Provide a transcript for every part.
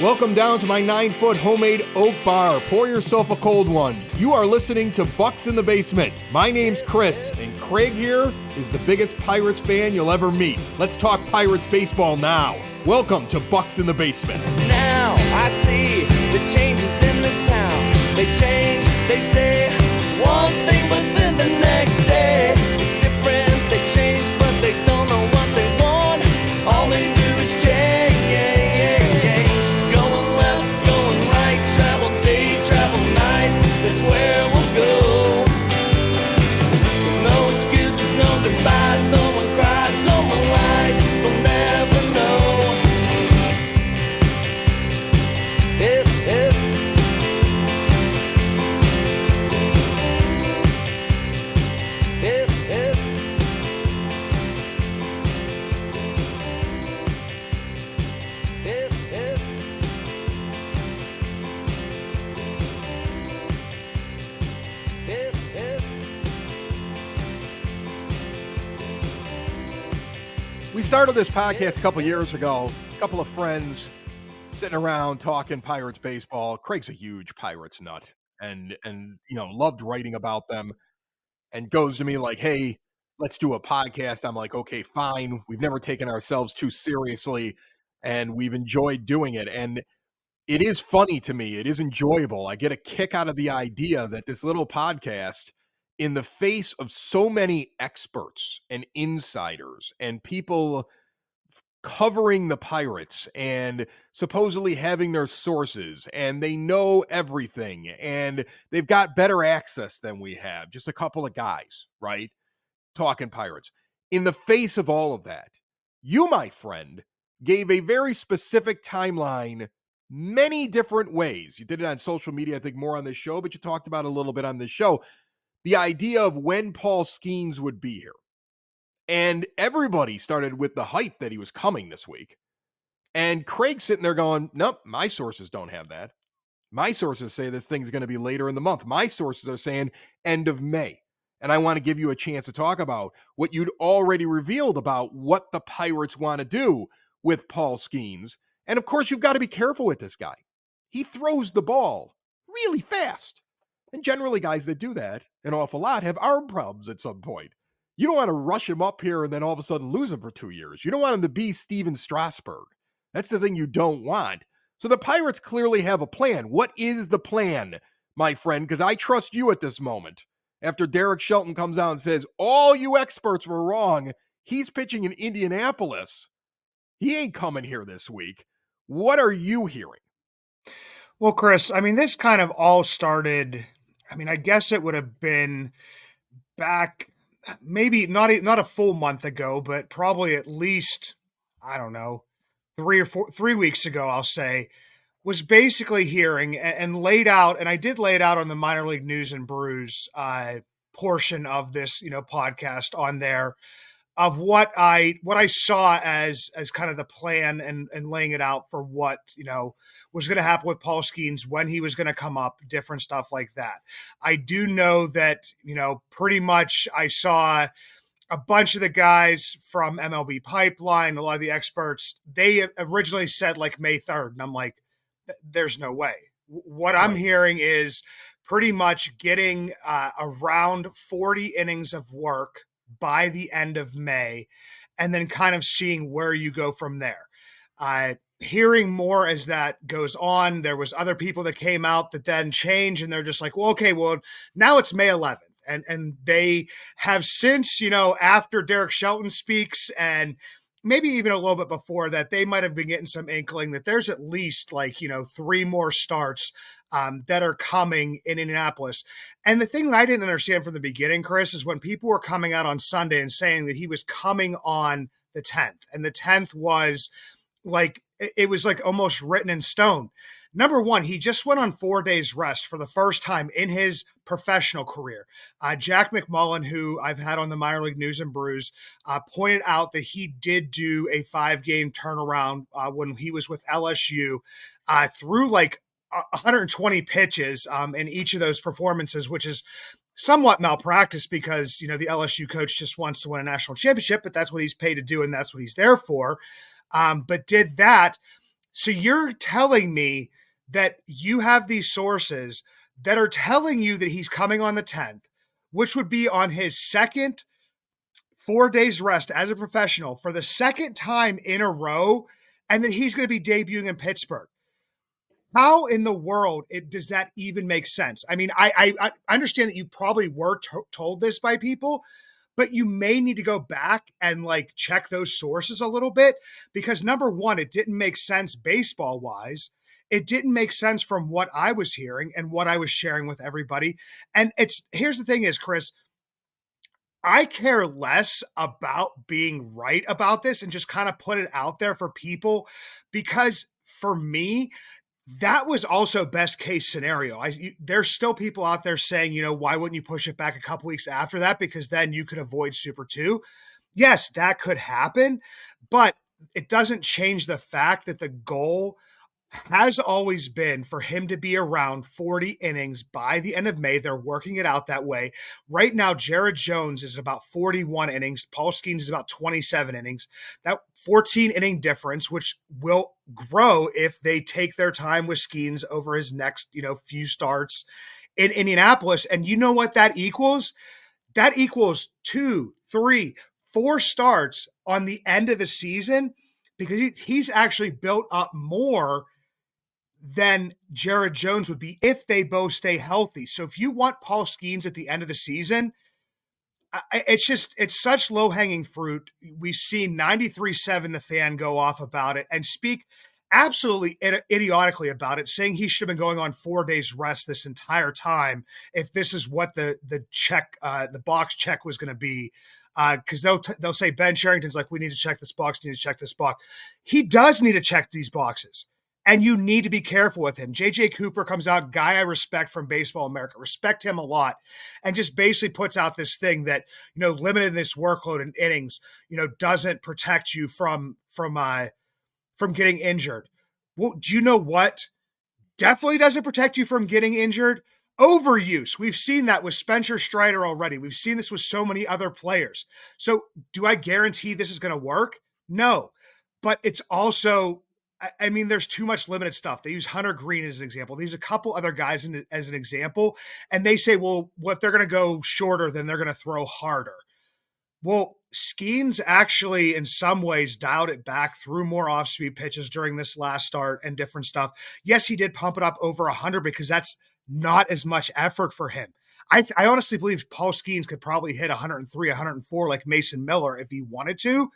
Welcome down to my 9-foot homemade oak bar. Pour yourself a cold one. You are listening to Bucs in the Basement. My name's Chris, and Craig here is the biggest Pirates fan you'll ever meet. Let's talk Pirates baseball now. Welcome to Bucs in the Basement. Now I see the changes in this town. They change, they say one thing, but then the next day it's different. They change, but they don't know what they want. All they do is change. Going left, going right, travel day, travel night. That's where we'll go. No excuses, no goodbyes, no one cries, no one lies. We'll never know. We started this podcast a couple years ago. A couple of friends sitting around talking Pirates baseball. Craig's a huge Pirates nut and loved writing about them, and goes to me like, hey, let's do a podcast. I'm like, okay, fine. We've never taken ourselves too seriously, and we've enjoyed doing it. And it is funny to me. It is enjoyable. I get a kick out of the idea that this little podcast, in the face of so many experts and insiders and people covering the Pirates and supposedly having their sources, and they know everything, and they've got better access than we have, just a couple of guys, right, talking Pirates. In the face of all of that, you, my friend, gave a very specific timeline many different ways. You did it on social media, I think more on this show, but you talked about it a little bit on this show. The idea of when Paul Skenes would be here. And everybody started with the hype that he was coming this week. And Craig's sitting there going, nope, my sources don't have that. My sources say this thing's going to be later in the month. My sources are saying end of May. And I want to give you a chance to talk about what you'd already revealed about what the Pirates want to do with Paul Skenes. And of course, you've got to be careful with this guy. He throws the ball really fast. And generally, guys that do that an awful lot have arm problems at some point. You don't want to rush him up here and then all of a sudden lose him for 2 years. You don't want him to be Steven Strasburg. That's the thing you don't want. So the Pirates clearly have a plan. What is the plan, my friend? Because I trust you at this moment. After Derek Shelton comes out and says, all you experts were wrong, he's pitching in Indianapolis. He ain't coming here this week. What are you hearing? Well, Chris, this kind of all started, I guess it would have been back maybe not a full month ago, but probably at least, 3 weeks ago, I'll say, was basically hearing and laid out, and I did lay it out on the Minor League News and Brews portion of this, podcast on there, of what I saw as kind of the plan and laying it out for what, was going to happen with Paul Skenes, when he was going to come up, different stuff like that. I do know that, pretty much I saw a bunch of the guys from MLB Pipeline, a lot of the experts, they originally said like May 3rd. And I'm like, there's no way. What I'm hearing is pretty much getting around 40 innings of work by the end of May, and then kind of seeing where you go from there. Hearing more as that goes on. There was other people that came out that then changed, and they're just like, well, okay, well, now it's May 11th. And they have since, after Derek Shelton speaks, and maybe even a little bit before that, they might have been getting some inkling that there's at least 3 more starts that are coming in Indianapolis. And the thing that I didn't understand from the beginning, Chris, is when people were coming out on Sunday and saying that he was coming on the 10th, and the 10th was it was almost written in stone. Number one, he just went on 4 days rest for the first time in his professional career. Jack McMullen, who I've had on the Minor League News and Brews, pointed out that he did do a 5-game turnaround when he was with LSU through 120 pitches in each of those performances, which is somewhat malpractice because, the LSU coach just wants to win a national championship, but that's what he's paid to do and that's what he's there for. But did that. So you're telling me that you have these sources that are telling you that he's coming on the 10th, which would be on his second 4 days rest as a professional for the second time in a row, and that he's going to be debuting in Pittsburgh. How in the world does that even make sense? I mean, I understand that you probably were told this by people, but you may need to go back and like check those sources a little bit, because number one, it didn't make sense baseball wise. It didn't make sense from what I was hearing and what I was sharing with everybody. And here's the thing is, Chris, I care less about being right about this and just kind of put it out there for people, because for me, that was also best case scenario. There's still people out there saying, why wouldn't you push it back a couple weeks after that? Because then you could avoid Super 2. Yes, that could happen, but it doesn't change the fact that the goal has always been for him to be around 40 innings by the end of May. They're working it out that way. Right now, Jared Jones is about 41 innings. Paul Skenes is about 27 innings. That 14-inning difference, which will grow if they take their time with Skenes over his next, few starts in Indianapolis. And you know what that equals? That equals 2, 3, 4 starts on the end of the season, because he's actually built up more than Jared Jones would be if they both stay healthy. So if you want Paul Skenes at the end of the season, it's such low-hanging fruit. We've seen 93.7 The Fan go off about it and speak absolutely idiotically about it, saying he should have been going on 4 days rest this entire time if this is what the check, the box check was going to be. Because they'll say Ben Cherington's like, we need to check this box, need to check this box. He does need to check these boxes. And you need to be careful with him. J.J. Cooper comes out, guy I respect from Baseball America, respect him a lot, and just basically puts out this thing that, limiting this workload in innings, doesn't protect you from getting injured. Well, do you know what definitely doesn't protect you from getting injured? Overuse. We've seen that with Spencer Strider already. We've seen this with so many other players. So do I guarantee this is going to work? No. But it's also, I mean, there's too much limited stuff. They use Hunter Green as an example. They use a couple other guys as an example. And they say, well, if they're going to go shorter, then they're going to throw harder. Well, Skenes actually, in some ways, dialed it back, threw more off-speed pitches during this last start and different stuff. Yes, he did pump it up over 100, because that's not as much effort for him. I honestly believe Paul Skenes could probably hit 103, 104 like Mason Miller if he wanted to.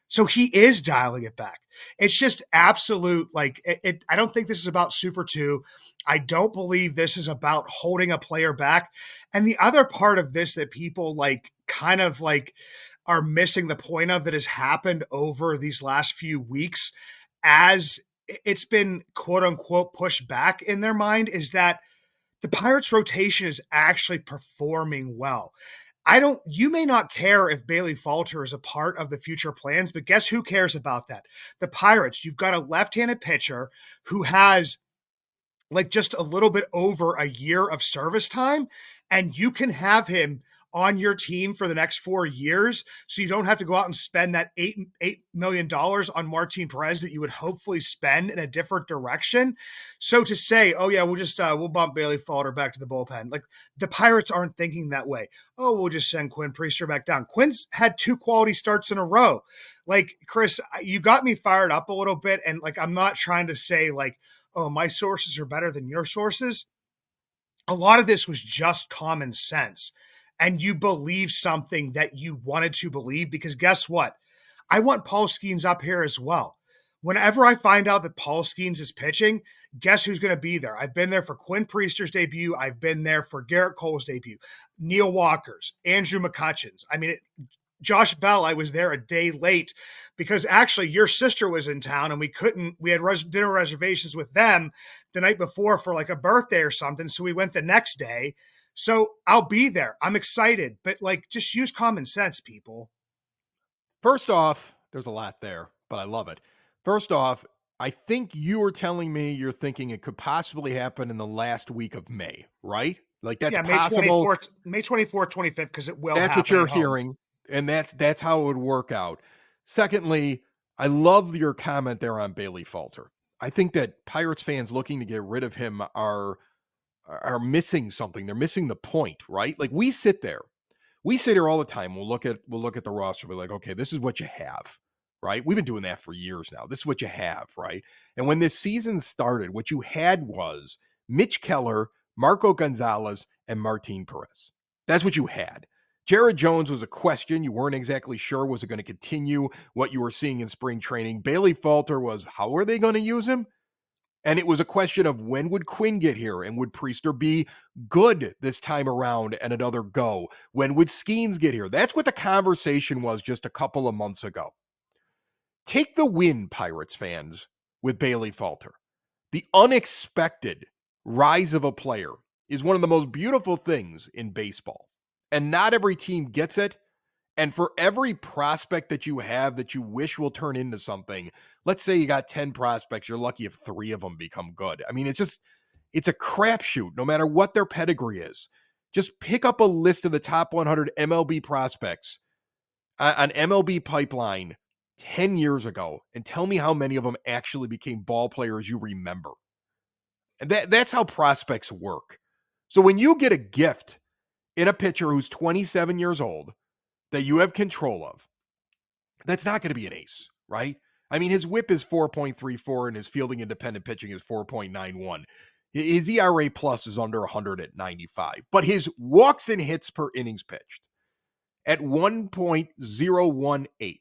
So he is dialing it back. It's just absolute, I don't think this is about Super 2. I don't believe this is about holding a player back. And the other part of this that people are missing the point of, that has happened over these last few weeks as it's been quote unquote pushed back in their mind, is that the Pirates rotation is actually performing well. You may not care if Bailey Falter is a part of the future plans, but guess who cares about that? The Pirates. You've got a left-handed pitcher who has just a little bit over a year of service time, and you can have him on your team for the next 4 years, so you don't have to go out and spend that $8 million on Martin Perez that you would hopefully spend in a different direction. So to say, oh yeah, we'll bump Bailey Falter back to the bullpen. The Pirates aren't thinking that way. Oh, we'll just send Quinn Priester back down. Quinn's had 2 quality starts in a row. Chris, you got me fired up a little bit, and I'm not trying to say oh, my sources are better than your sources. A lot of this was just common sense. And you believe something that you wanted to believe, because guess what? I want Paul Skenes up here as well. Whenever I find out that Paul Skenes is pitching, guess who's going to be there? I've been there for Quinn Priester's debut. I've been there for Garrett Cole's debut, Neil Walker's, Andrew McCutcheon's. I mean, Josh Bell, I was there a day late because actually your sister was in town and we had dinner reservations with them the night before for a birthday or something. So we went the next day. So I'll be there. I'm excited, but just use common sense, people. First off, there's a lot there, but I love it. First off, I think you were telling me you're thinking it could possibly happen in the last week of May, right? That's possible. May 24th, 25th, because it will happen. That's what you're hearing, and that's how it would work out. Secondly, I love your comment there on Bailey Falter. I think that Pirates fans looking to get rid of him are missing something. They're missing the point, right? Like we sit here all the time. We'll look at the roster. We're like, okay, this is what you have, right? We've been doing that for years now. This is what you have, right? And when this season started, what you had was Mitch Keller, Marco Gonzales, and Martin Perez. That's what you had. Jared Jones was a question. You weren't exactly sure. Was it going to continue what you were seeing in spring training? Bailey Falter was, how are they going to use him? And it was a question of when would Quinn get here and would Priester be good this time around and another go? When would Skenes get here? That's what the conversation was just a couple of months ago. Take the win, Pirates fans, with Bailey Falter. The unexpected rise of a player is one of the most beautiful things in baseball. And not every team gets it. And for every prospect that you have that you wish will turn into something, let's say you got 10 prospects, you're lucky if 3 of them become good. I mean, it's a crapshoot no matter what their pedigree is. Just pick up a list of the top 100 MLB prospects on MLB Pipeline 10 years ago and tell me how many of them actually became ball players you remember. And that's how prospects work. So when you get a gift in a pitcher who's 27 years old that you have control of, that's not going to be an ace, right? I mean, his whip is 4.34 and his fielding independent pitching is 4.91. His ERA plus is under 100 at 95, but his walks and hits per innings pitched at 1.018.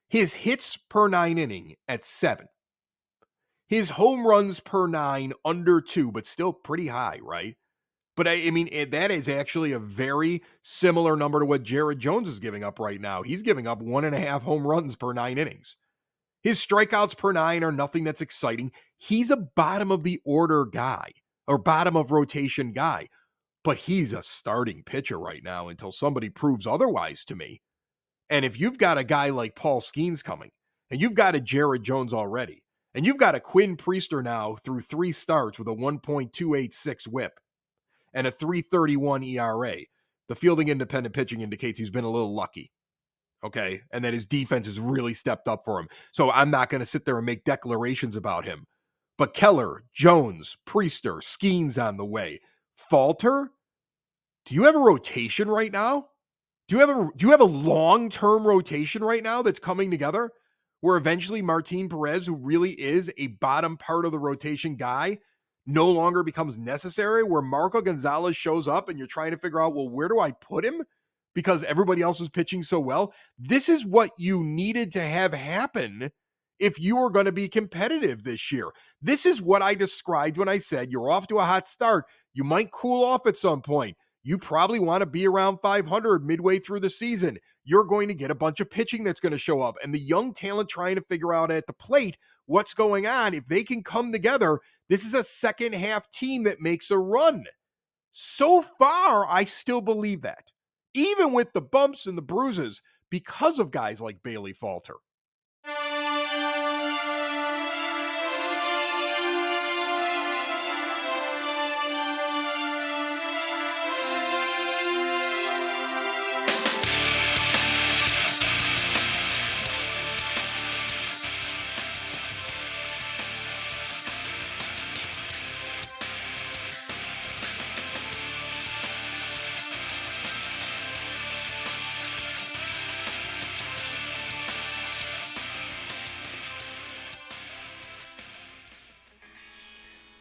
His hits per 9 inning at 7. His home runs per 9 under 2, but still pretty high, right? But I mean, that is actually a very similar number to what Jared Jones is giving up right now. He's giving up 1.5 home runs per 9 innings. His strikeouts per 9 are nothing that's exciting. He's a bottom of the order guy or bottom of rotation guy, but he's a starting pitcher right now until somebody proves otherwise to me. And if you've got a guy like Paul Skenes coming, and you've got a Jared Jones already, and you've got a Quinn Priester now through 3 starts with a 1.286 whip, and a 3.31 ERA. The fielding independent pitching indicates he's been a little lucky. Okay. And that his defense has really stepped up for him. So I'm not going to sit there and make declarations about him. But Keller, Jones, Priester, Skenes on the way. Falter, do you have a rotation right now? Do you have a long-term rotation right now that's coming together where eventually Martin Perez, who really is a bottom part of the rotation guy, no longer becomes necessary, where Marco Gonzales shows up and you're trying to figure out, well, where do I put him? Because everybody else is pitching so well. This is what you needed to have happen if you were going to be competitive this year. This is what I described when I said you're off to a hot start. You might cool off at some point. You probably want to be around 500 midway through the season. You're going to get a bunch of pitching that's going to show up. And the young talent trying to figure out at the plate what's going on, if they can come together, this is a second half team that makes a run. So far, I still believe that, even with the bumps and the bruises, because of guys like Bailey Falter.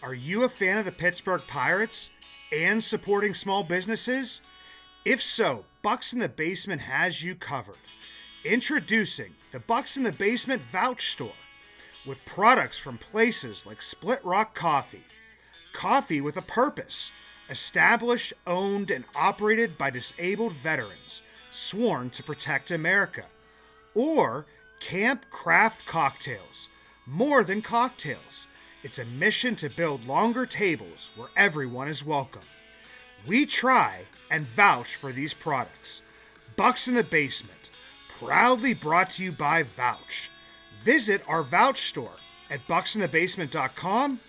Are you a fan of the Pittsburgh Pirates and supporting small businesses? If so, Bucs in the Basement has you covered. Introducing the Bucs in the Basement Vouch Store with products from places like Split Rock Coffee, coffee with a purpose, established, owned, and operated by disabled veterans, sworn to protect America, or Camp Craft Cocktails, more than cocktails. It's a mission to build longer tables where everyone is welcome. We try and vouch for these products. Bucs in the Basement, proudly brought to you by Vouch. Visit our Vouch store at bucsinthebasement.com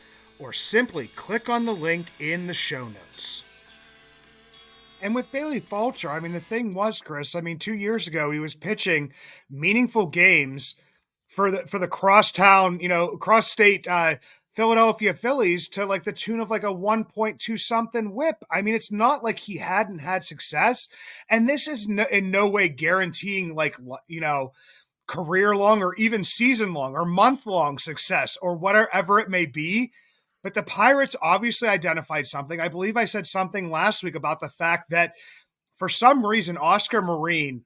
or simply click on the link in the show notes. And with Bailey Falter, I mean, the thing was, Chris, 2 years ago, he was pitching meaningful games for the crosstown, cross state Philadelphia Phillies to like the tune of like a 1.2 something whip. I mean, it's not like he hadn't had success, and this is in no way guaranteeing like career long or even season long or month long success or whatever it may be. But the Pirates obviously identified something. I believe I said something last week about the fact that for some reason, Oscar Marine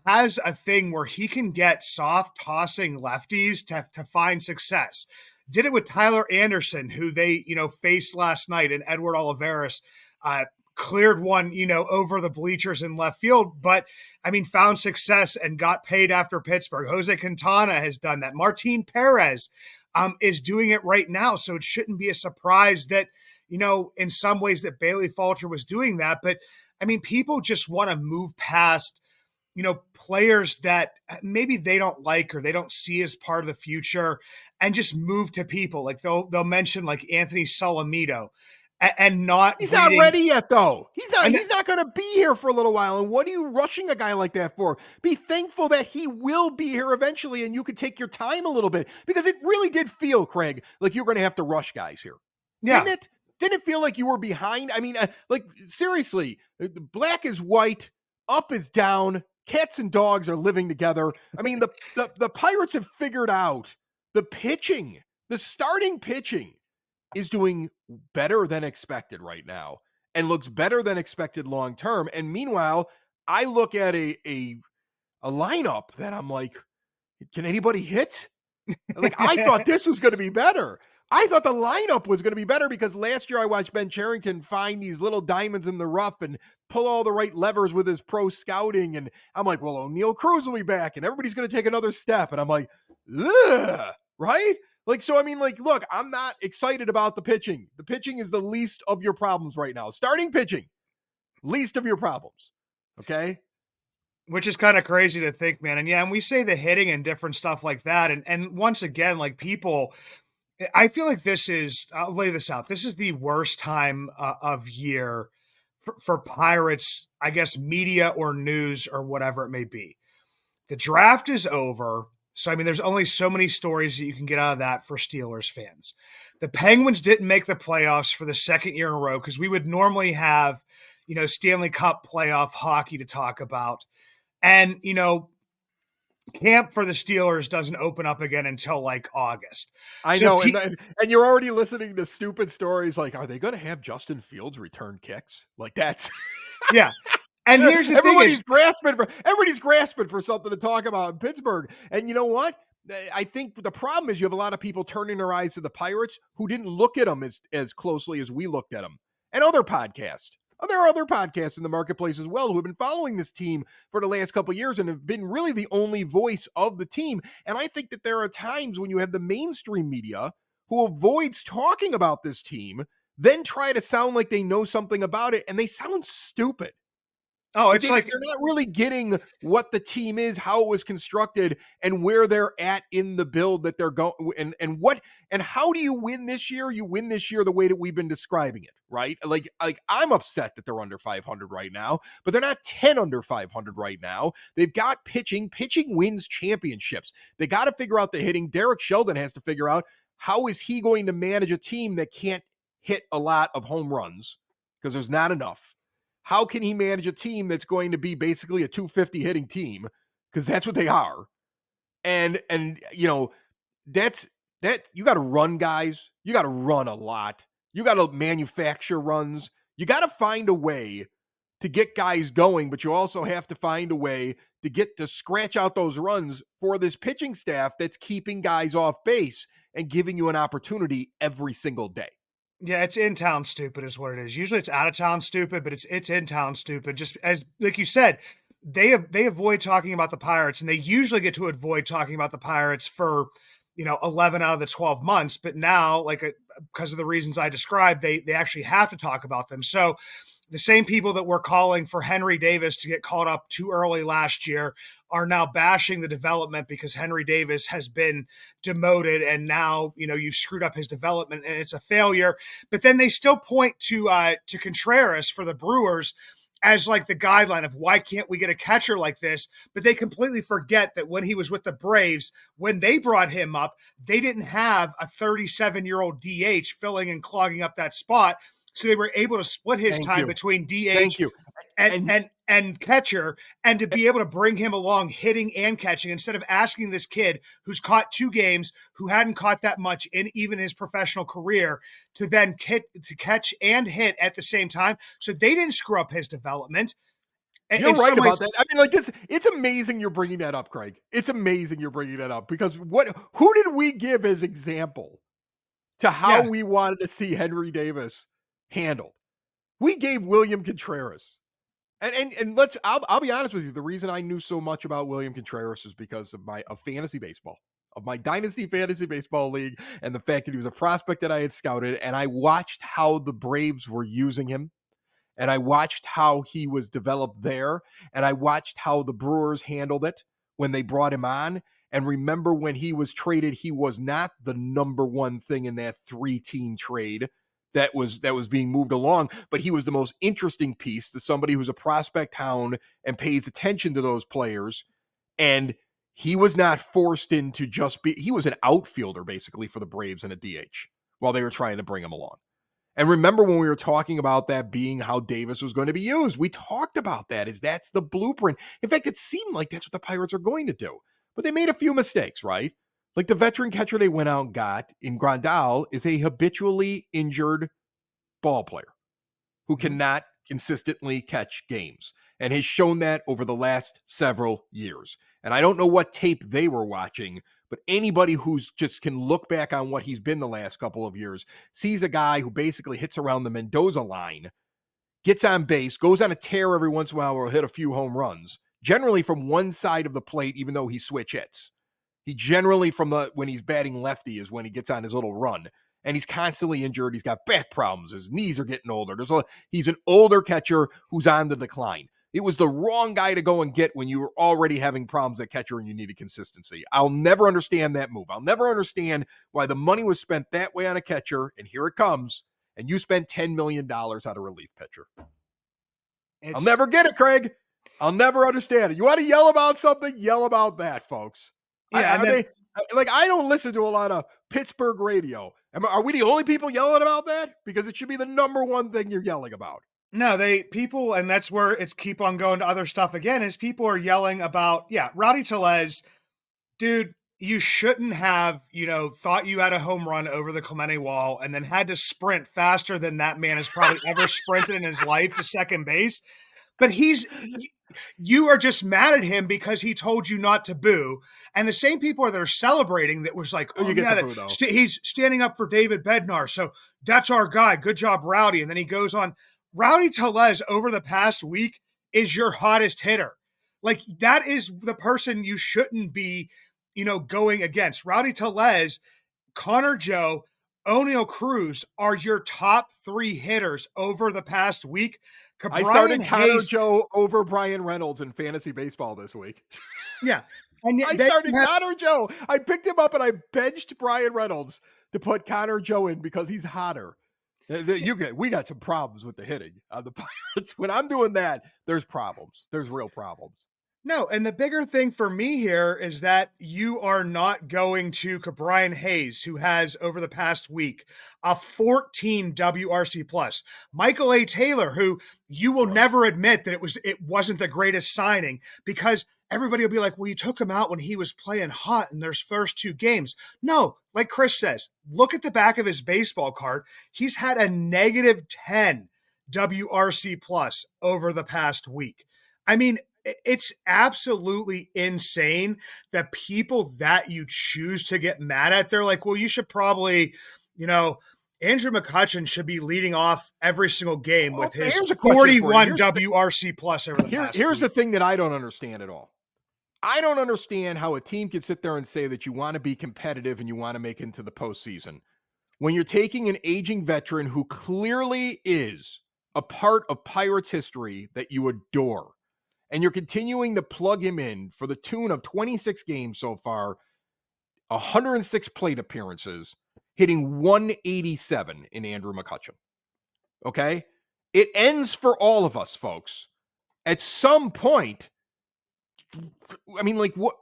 has a thing where he can get soft tossing lefties to find success. Did it with Tyler Anderson, who they, faced last night, and Edward Olivares cleared one, over the bleachers in left field, but I mean, found success and got paid after Pittsburgh. Jose Quintana has done that. Martin Perez is doing it right now. So it shouldn't be a surprise that, in some ways that Bailey Falter was doing that. But I mean, people just want to move past, players that maybe they don't like or they don't see as part of the future and just move to people. Like they'll mention like Anthony Salamito and not. He's not ready yet, though. He's not going to be here for a little while. And what are you rushing a guy like that for? Be thankful that he will be here eventually, and you could take your time a little bit, because it really did feel, Craig, like you're going to have to rush guys here. Yeah. Didn't it feel like you were behind? I mean, like seriously, black is white, up is down, cats and dogs are living together. I mean, the Pirates have figured out the pitching, the starting pitching is doing better than expected right now and looks better than expected long term. And meanwhile, I look at a lineup that I'm like, can anybody hit? Like, I thought this was going to be better. I thought the lineup was going to be better because last year I watched Ben Cherington find these little diamonds in the rough and pull all the right levers with his pro scouting. And I'm like, well, O'Neal Cruz will be back and everybody's going to take another step. And I'm like, ugh, right? Like, so, I mean, like, look, I'm not excited about the pitching. The pitching is the least of your problems right now. Starting pitching, least of your problems. Okay. Which is kind of crazy to think, man. And yeah, and we say the hitting and different stuff like that. And once again, like people, I feel like I'll lay this out. This is the worst time of year for Pirates, I guess, media or news or whatever it may be. The draft is over. So, I mean, there's only so many stories that you can get out of that for Steelers fans. The Penguins didn't make the playoffs for the second year in a row because we would normally have, Stanley Cup playoff hockey to talk about. And, camp for the Steelers doesn't open up again until like August. I know. And you're already listening to stupid stories like, are they going to have Justin Fields return kicks? Like that's. Yeah. And here's the everybody's grasping for something to talk about in Pittsburgh. And you know what? I think the problem is you have a lot of people turning their eyes to the Pirates who didn't look at them as closely as we looked at them. And other podcasts. There are other podcasts in the marketplace as well who have been following this team for the last couple of years and have been really the only voice of the team. And I think that there are times when you have the mainstream media who avoids talking about this team, then try to sound like they know something about it, and they sound stupid. Oh, it's like they're not really getting what the team is, how it was constructed, and where they're at in the build that they're going, and how do you win this year? You win this year the way that we've been describing it, right? Like I'm upset that they're under 500 right now, but they're not 10 under 500 right now. They've got pitching. Pitching wins championships. They got to figure out the hitting. Derek Sheldon has to figure out how is he going to manage a team that can't hit a lot of home runs because there's not enough. How can he manage a team that's going to be basically a 250 hitting team? Because that's what they are. And that's you got to run, guys. You got to run a lot. You got to manufacture runs. You got to find a way to get guys going, but you also have to find a way to scratch out those runs for this pitching staff that's keeping guys off base and giving you an opportunity every single day. Yeah, it's in town stupid is what it is. Usually it's out of town stupid, but it's in town stupid. Just as like you said, they avoid talking about the Pirates, and they usually get to avoid talking about the Pirates for 11 out of the 12 months. But now, because of the reasons I described, they actually have to talk about them. So the same people that were calling for Henry Davis to get called up too early last year are now bashing the development because Henry Davis has been demoted and now, you've screwed up his development and it's a failure. But then they still point to Contreras for the Brewers as like the guideline of why can't we get a catcher like this? But they completely forget that when he was with the Braves, when they brought him up, they didn't have a 37-year-old DH filling and clogging up that spot. So they were able to split his time between DH and catcher, and to be able to bring him along hitting and catching instead of asking this kid who's caught 2 games, who hadn't caught that much in even his professional career, to then catch and hit at the same time. So they didn't screw up his development. You're right about that. I mean, like, it's amazing you're bringing that up, Craig. It's amazing you're bringing that up because who did we give as example to how we wanted to see Henry Davis handled? We gave William Contreras. And I'll be honest with you. The reason I knew so much about William Contreras is because of fantasy baseball, of my dynasty fantasy baseball league, and the fact that he was a prospect that I had scouted, and I watched how the Braves were using him, and I watched how he was developed there, and I watched how the Brewers handled it when they brought him on. And remember, when he was traded, he was not the number one thing in that 3-team trade that was being moved along, but he was the most interesting piece to somebody who's a prospect hound and pays attention to those players. And he was not forced into he was an outfielder basically for the Braves and a DH while they were trying to bring him along. And remember when we were talking about that being how Davis was going to be used, we talked about that as that's the blueprint. In fact, it seemed like that's what the Pirates are going to do, but they made a few mistakes, right? Like the veteran catcher they went out and got in Grandal is a habitually injured ball player who cannot consistently catch games and has shown that over the last several years. And I don't know what tape they were watching, but anybody who's just can look back on what he's been the last couple of years sees a guy who basically hits around the Mendoza line, gets on base, goes on a tear every once in a while or hit a few home runs, generally from one side of the plate, even though he switch hits. He generally when he's batting lefty is when he gets on his little run, and he's constantly injured. He's got back problems. His knees are getting older. He's an older catcher who's on the decline. It was the wrong guy to go and get when you were already having problems at catcher and you needed consistency. I'll never understand that move. I'll never understand why the money was spent that way on a catcher, and here it comes, and you spent $10 million on a relief pitcher. I'll never get it, Craig. I'll never understand it. You want to yell about something? Yell about that, folks. Yeah, I don't listen to a lot of Pittsburgh radio. Are we the only people yelling about that? Because it should be the number one thing you're yelling about. No, people, and that's where it's keep on going to other stuff again, is people are yelling about, Rowdy Tellez, dude, you shouldn't have, thought you had a home run over the Clemente wall and then had to sprint faster than that man has probably ever sprinted in his life to second base. But you are just mad at him because he told you not to boo. And the same people that are celebrating that was like, he's standing up for David Bednar. So that's our guy. Good job, Rowdy. And then he goes on. Rowdy Tellez over the past week is your hottest hitter. Like, that is the person you shouldn't be, going against. Rowdy Tellez, Connor Joe, O'Neal Cruz are your top 3 hitters over the past week. I started Connor Joe over Brian Reynolds in fantasy baseball this week. Yeah. And I started Connor Joe. I picked him up and I benched Brian Reynolds to put Connor Joe in because he's hotter. We got some problems with the hitting on the Pirates. When I'm doing that, there's problems. There's real problems. No, and the bigger thing for me here is that you are not going to Brian Hayes, who has, over the past week, a 14 WRC plus. Michael A. Taylor, who you will never admit that it wasn't the greatest signing, because everybody will be like, well, you took him out when he was playing hot in their first 2 games. No, like Chris says, look at the back of his baseball card. He's had a -10 WRC plus over the past week. I mean, it's absolutely insane that people that you choose to get mad at, they're like, well, you should probably, Andrew McCutchen should be leading off every single game with his 41 WRC plus over the past Here's week. The thing that I don't understand at all. I don't understand how a team can sit there and say that you want to be competitive and you want to make it into the postseason when you're taking an aging veteran who clearly is a part of Pirates history that you adore, and you're continuing to plug him in for the tune of 26 games so far, 106 plate appearances, hitting 187 in Andrew McCutchen. Okay? It ends for all of us, folks, At some point, I mean, like, what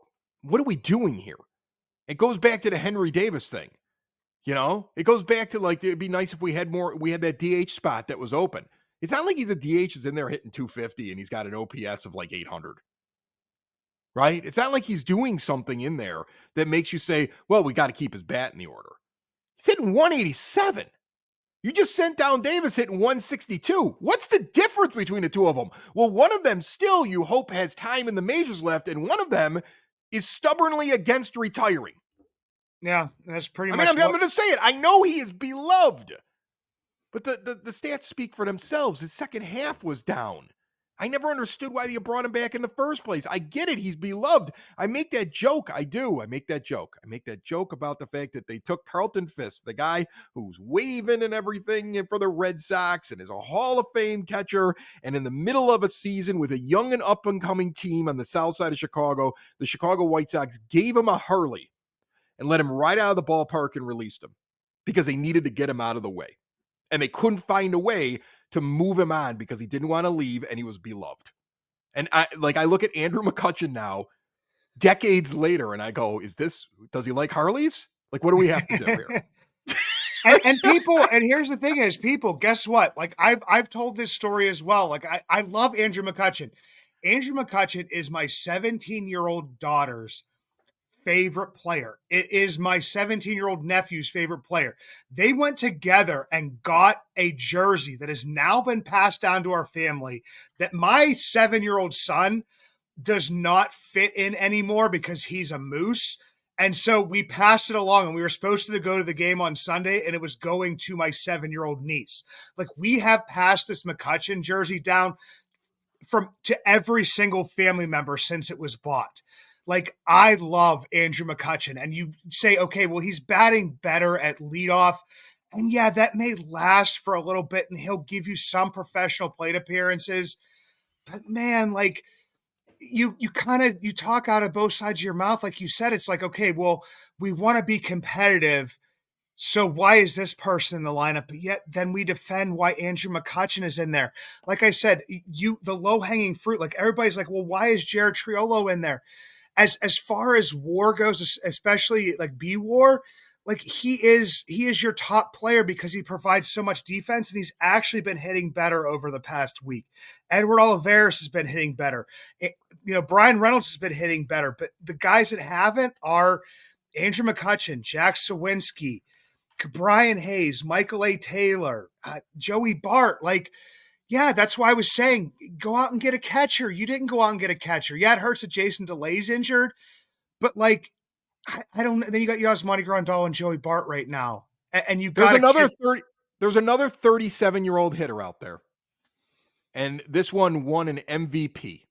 are we doing here? It goes back to the Henry Davis thing. It goes back to like, it'd be nice if we had that DH spot that was open. It's not like he's a DH is in there hitting 250 and he's got an OPS of like 800, right? It's not like he's doing something in there that makes you say, well, we got to keep his bat in the order. He's hitting 187. You just sent down Davis hitting 162. What's the difference between the two of them? Well, one of them still, you hope, has time in the majors left, and one of them is stubbornly against retiring. Yeah, that's pretty I'm much going to say it. I know he is beloved, but the stats speak for themselves. His second half was down. I never understood why you brought him back in the first place. I get it. He's beloved. I make that joke. I do. I make that joke. I make that joke about the fact that they took Carlton Fisk, the guy who's waving and everything for the Red Sox and is a Hall of Fame catcher. And in the middle of a season with a young and up-and-coming team on the south side of Chicago, the Chicago White Sox gave him a Harley and let him ride out of the ballpark and released him because they needed to get him out of the way. And they couldn't find a way to move him on because he didn't want to leave and he was beloved. And I look at Andrew McCutchen now, decades later, and I go, does he like Harleys? Like, what do we have to do here? and people, and here's the thing is, people, guess what? Like, I've told this story as well. Like, I love Andrew McCutchen. Andrew McCutchen is my 17-year-old daughter's favorite player. It is my 17-year-old nephew's favorite player. They went together and got a jersey that has now been passed down to our family that my 7-year-old son does not fit in anymore because he's a Moose. And so we passed it along, and we were supposed to go to the game on Sunday, and it was going to my 7-year-old niece. Like, we have passed this McCutchen jersey down to every single family member since it was bought. Like, I love Andrew McCutchen, and you say, okay, well, he's batting better at leadoff. And yeah, that may last for a little bit, and he'll give you some professional plate appearances. But man, like, you talk out of both sides of your mouth. Like you said, it's like, okay, well, we want to be competitive. So why is this person in the lineup? But yet then we defend why Andrew McCutchen is in there. Like I said, the low-hanging fruit, like everybody's like, well, why is Jared Triolo in there? As far as WAR goes, especially like B WAR, like he is your top player because he provides so much defense, and he's actually been hitting better over the past week. Edward Olivares has been hitting better. Brian Reynolds has been hitting better, but the guys that haven't are Andrew McCutchen, Jack Sawinski, Brian Hayes, Michael A. Taylor, Joey Bart. Like, yeah, that's why I was saying, go out and get a catcher. You didn't go out and get a catcher. Yeah, it hurts that Jason DeLay's injured, but like, I don't. Then you got Yasmani Grandal and Joey Bart right now, and you got There's another 37-year-old hitter out there, and this one won an MVP,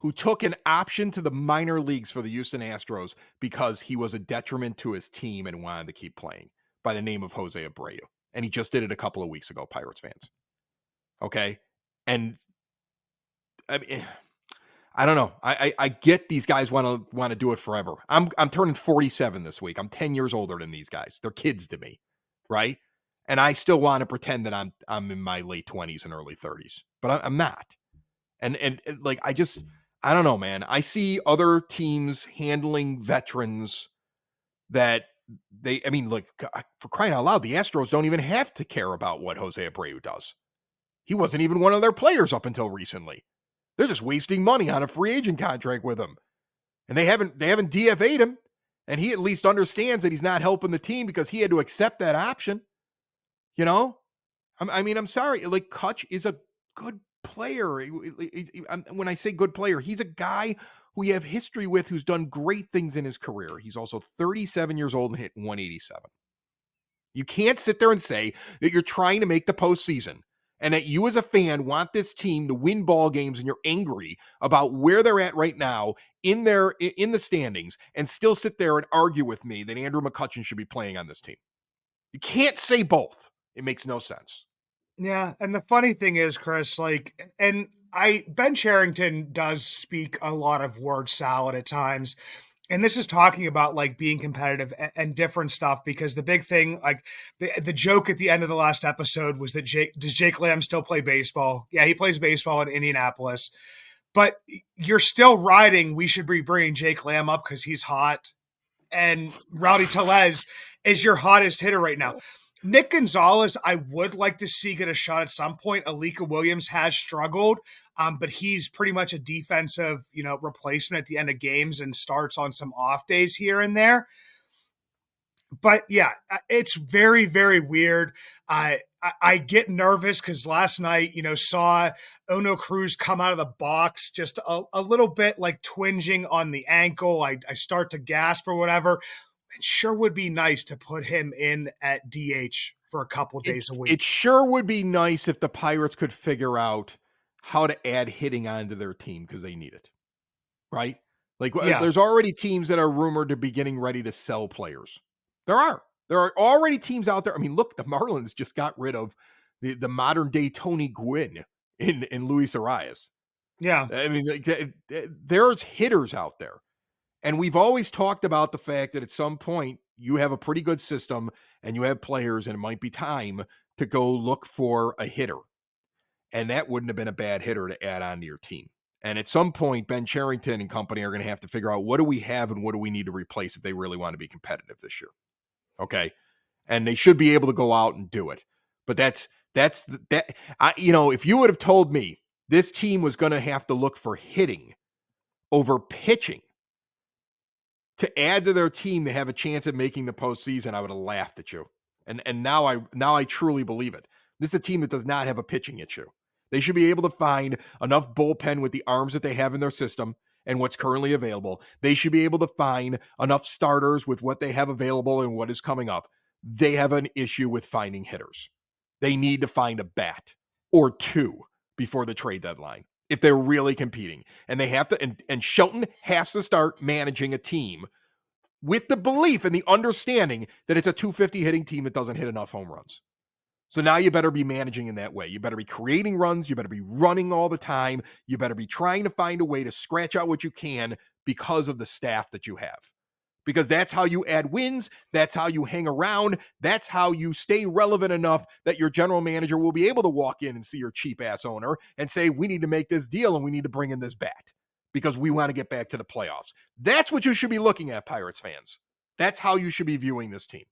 who took an option to the minor leagues for the Houston Astros because he was a detriment to his team and wanted to keep playing, by the name of Jose Abreu, and he just did it a couple of weeks ago. Pirates fans. Okay. And I mean, I don't know. I get these guys want to do it forever. I'm turning 47 this week. I'm 10 years older than these guys. They're kids to me. Right. And I still want to pretend that I'm in my late 20s and early 30s, but I'm not. And like, I don't know, man. I see other teams handling veterans that look, for crying out loud, the Astros don't even have to care about what Jose Abreu does. He wasn't even one of their players up until recently. They're just wasting money on a free agent contract with him. And they haven't DFA'd him. And he at least understands that he's not helping the team because he had to accept that option. I'm sorry. Like, Kutch is a good player. When I say good player, he's a guy who we have history with who's done great things in his career. He's also 37 years old and hit 187. You can't sit there and say that you're trying to make the postseason and that you as a fan want this team to win ball games and you're angry about where they're at right now in the standings and still sit there and argue with me that Andrew McCutchen should be playing on this team. You can't say both. It makes no sense. Yeah, and the funny thing is, Chris, Ben Cherington does speak a lot of word salad at times. And this is talking about like being competitive and different stuff, because the big thing, like the joke at the end of the last episode was that does Jake Lamb still play baseball? Yeah, he plays baseball in Indianapolis, but you're still riding. We should be bringing Jake Lamb up because he's hot. And Rowdy Tellez is your hottest hitter right now. Nick Gonzales, I would like to see get a shot at some point. Alika Williams has struggled, but he's pretty much a defensive, replacement at the end of games and starts on some off days here and there. But yeah, it's very, very weird. I get nervous because last night, saw Ono Cruz come out of the box just a little bit like twinging on the ankle. I start to gasp or whatever. It sure would be nice to put him in at DH for a couple days a week. It sure would be nice if the Pirates could figure out how to add hitting onto their team because they need it, right? Like, there's already teams that are rumored to be getting ready to sell players. There are already teams out there. I mean, look, the Marlins just got rid of the modern day Tony Gwynn in Luis Arias. Yeah. I mean, there's hitters out there. And we've always talked about the fact that at some point you have a pretty good system and you have players, and it might be time to go look for a hitter. And that wouldn't have been a bad hitter to add on to your team. And at some point, Ben Cherington and company are going to have to figure out what do we have and what do we need to replace if they really want to be competitive this year. Okay. And they should be able to go out and do it. But if you would have told me this team was going to have to look for hitting over pitching to add to their team to have a chance at making the postseason, I would have laughed at you. And now I truly believe it. This is a team that does not have a pitching issue. They should be able to find enough bullpen with the arms that they have in their system and what's currently available. They should be able to find enough starters with what they have available and what is coming up. They have an issue with finding hitters. They need to find a bat or two before the trade deadline if they're really competing. And they have to, and Shelton has to start managing a team with the belief and the understanding that it's a 250 hitting team that doesn't hit enough home runs. So now you better be managing in that way. You better be creating runs. You better be running all the time. You better be trying to find a way to scratch out what you can because of the staff that you have. Because that's how you add wins. That's how you hang around. That's how you stay relevant enough that your general manager will be able to walk in and see your cheap ass owner and say, we need to make this deal and we need to bring in this bat because we want to get back to the playoffs. That's what you should be looking at, Pirates fans. That's how you should be viewing this team.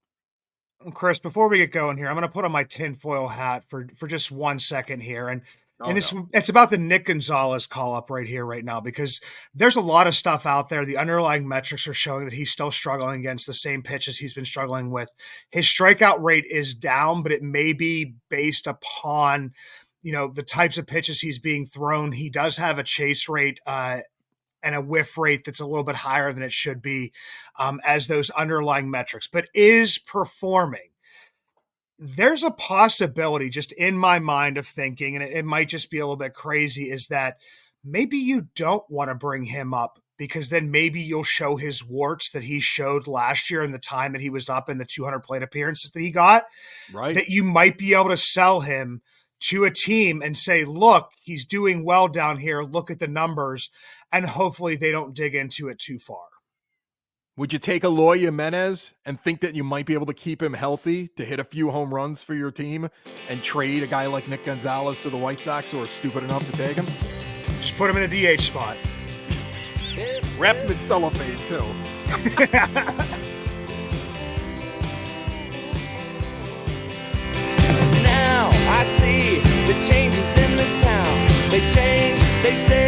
Chris, before we get going here, I'm going to put on my tinfoil hat for just 1 second here. And it's about the Nick Gonzales call up right here, right now, because there's a lot of stuff out there. The underlying metrics are showing that he's still struggling against the same pitches he's been struggling with. His strikeout rate is down, but it may be based upon, the types of pitches he's being thrown. He does have a chase rate, and a whiff rate that's a little bit higher than it should be as those underlying metrics, but is performing. There's a possibility just in my mind of thinking, and it might just be a little bit crazy, is that maybe you don't want to bring him up because then maybe you'll show his warts that he showed last year in the time that he was up in the 200 plate appearances that he got, right? That you might be able to sell him to a team and say, look, he's doing well down here. Look at the numbers. And hopefully they don't dig into it too far. Would you take Eloy Jimenez and think that you might be able to keep him healthy to hit a few home runs for your team and trade a guy like Nick Gonzales to the White Sox who are stupid enough to take him? Just put him in the DH spot. Wrap him in cellophane too. Now I see the changes in this town. They change, they say